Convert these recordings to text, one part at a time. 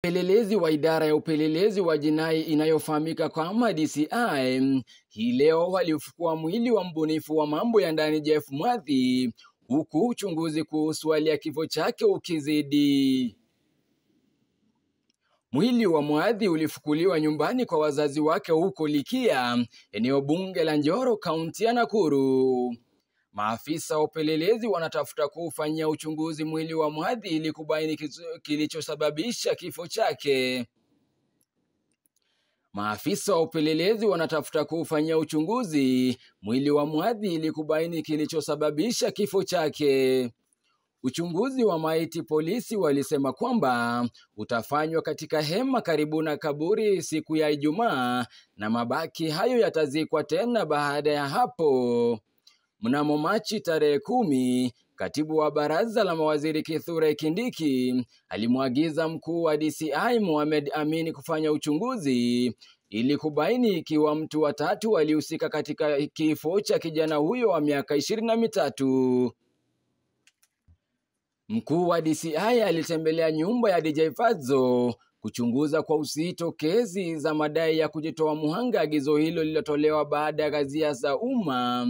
Upelelezi wa idara ya upelelezi wa jinai inayofahamika kama DCI hii leo waliufukua mwili wa mbunifu wa mambo ya ndani Jeff Mwathi, huku uchunguzi kuhusu hali ya kifo chake ukizidi. Mwili wa Mwathi ulifukuliwa nyumbani kwa wazazi wake huko Likia, eneo bunge la Njoro, kaunti ya Nakuru. Maafisa wa upelelezi wanatafuta kufanyia uchunguzi mwili wa Mwathi ili kubaini kilichosababisha kifo chake. Maafisa wa upelelezi wanatafuta kufanyia uchunguzi mwili wa Mwathi ili kubaini kilichosababisha kifo chake. Uchunguzi wa maiti, polisi walisema kwamba utafanywa katika hema karibu na kaburi siku ya Ijumaa, na mabaki hayo yatazikwa tena baada ya hapo. Mnamo Machi tarehe 10, katibu wa baraza la mawaziri Kithure Kindiki alimwagiza mkuu wa DCI Mohamed Amin kufanya uchunguzi ili kubaini ikiwa mtu wa tatu walihusika katika kifo cha kijana huyo wa miaka 23. Mkuu wa DCI alitembelea nyumba ya DJ Fazzo kuchunguza kwa uzito kesi za madai ya kujitoa muhanga. Agizo hilo lililotolewa baada ya ghasia za umma,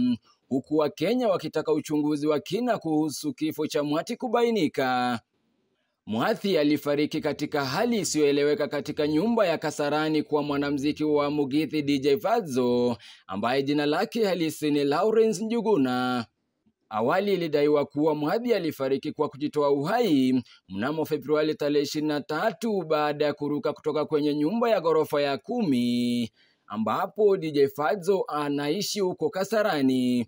huku Wakenya wakitaka uchunguzi wa kina kuhusu kifo cha Mwathi kubainika. Mwathi alifariki katika hali isiyoeleweka katika nyumba ya Kasarani kwa mwanamuziki wa Mugithi DJ Fazzo ambaye jina lake halisi ni Lawrence Njuguna. Awali ilidaiwa kuwa Mwathi alifariki kwa kujitoa uhai mnamo Februari 23 baada ya kuruka kutoka kwenye nyumba ya ghorofa ya 10 ambapo DJ Fazzo anaishi huko Kasarani.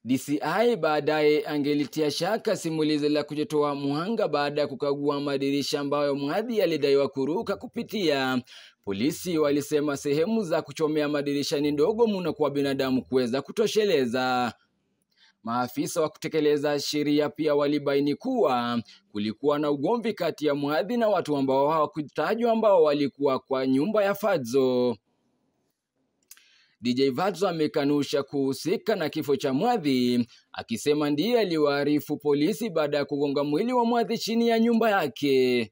DCI baadaye angelitia shaka simulizi la kujitoa muhanga baada ya kukagua madirisha ambayo Mwathi alidaiwa kuruka kupitia. Polisi walisema sehemu za kuchomea madirisha ni ndogo mno kwa binadamu kuweza kutosheleza. Maafisa wa kutekeleza sheria pia walibaini kuwa kulikuwa na ugomvi kati ya Mwathi na watu ambao hawakutajwa ambao walikuwa kwa nyumba ya Fazzo. DJ Fazzo amekanusha kuhusika na kifo cha Mwathi, akisema ndiye aliwaarifu polisi baada ya kugonga mwili wa Mwathi chini ya nyumba yake.